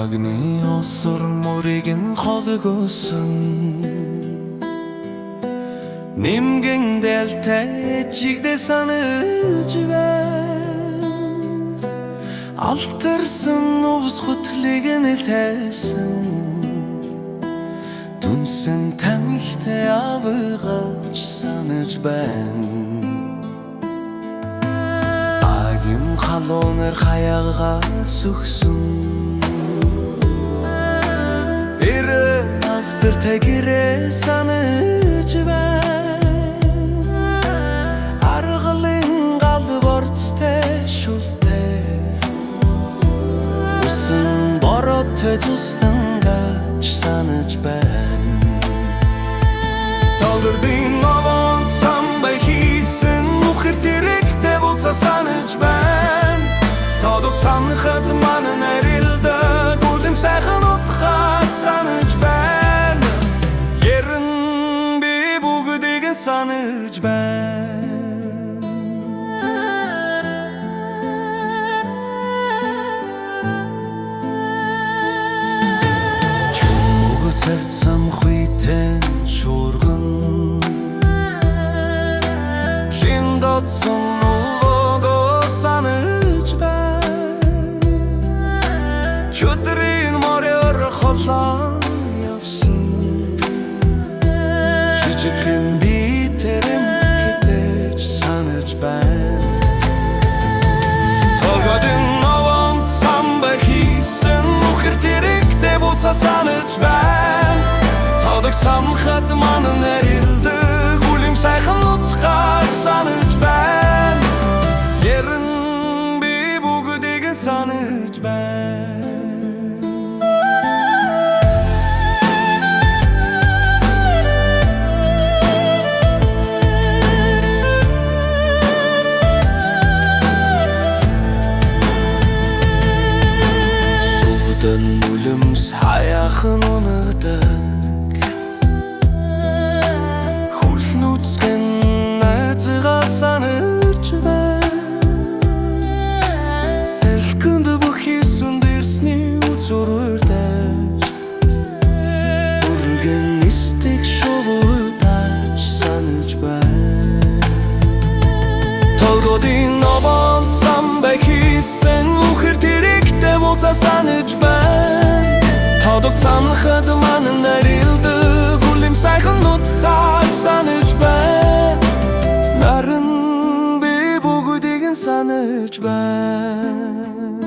Agni osur murigin холгосон Нимгэн дэлтэй чигдэ санаж байна Алтарсан увс хутлыг нэлтэйсэн Дүнсэн тамхитай авгаж санаж байна Агим халуунаар хаягаа сүхсэн Автор тэгэрээ санаж байна Аргалын гал борцтой шүлтэй Усан борот төзөстөн гаж санаж байна Толгордын овон самбай хийсэн Нүхэр тэрэгтэй буцаа санаж байна Тодог цамхад манан арилда Гүлэм сайхан утхаа санаж байна Ерэн би бүгдийг санаж байна Чүг царцам хуйтэн шуурган Шиндотсон увого санаж байна Чөтрийн морёр холоо явсан Жижигхэн би тэрэм хитэж санаж байна Толгойн овон самбай хийсэн Нүхэр тэрэгтэй буцаа санаж байна Тодог цамхад манан арилдаг Үлэм сайхан утгаар санаж байна Ерэн би бүгдийг санаж байна Үлэмс хаяхан унадаг Хүрл нүцгэн найзгаа санаж байна Сэлхэнд бүхий сүндэрсний үзүрдэж Үргэн истик шувуудаж санаж байна Толгойн овон самбай хийсэн Нүхэр тэрэгтэй буцаа санаж байна Тодог цамхад манан арилдаг Үлэм сайхан утгаар санаж байна Наран би бүгдийг санаж байна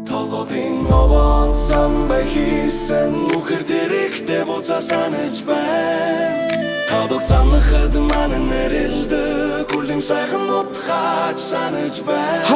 Толгойн овон самбай хийсэн Нүхэр тэрэгтэй буцаа санаж байна Тодог цамхад манан арилдаг Үлэм сайхан утгаар санаж байна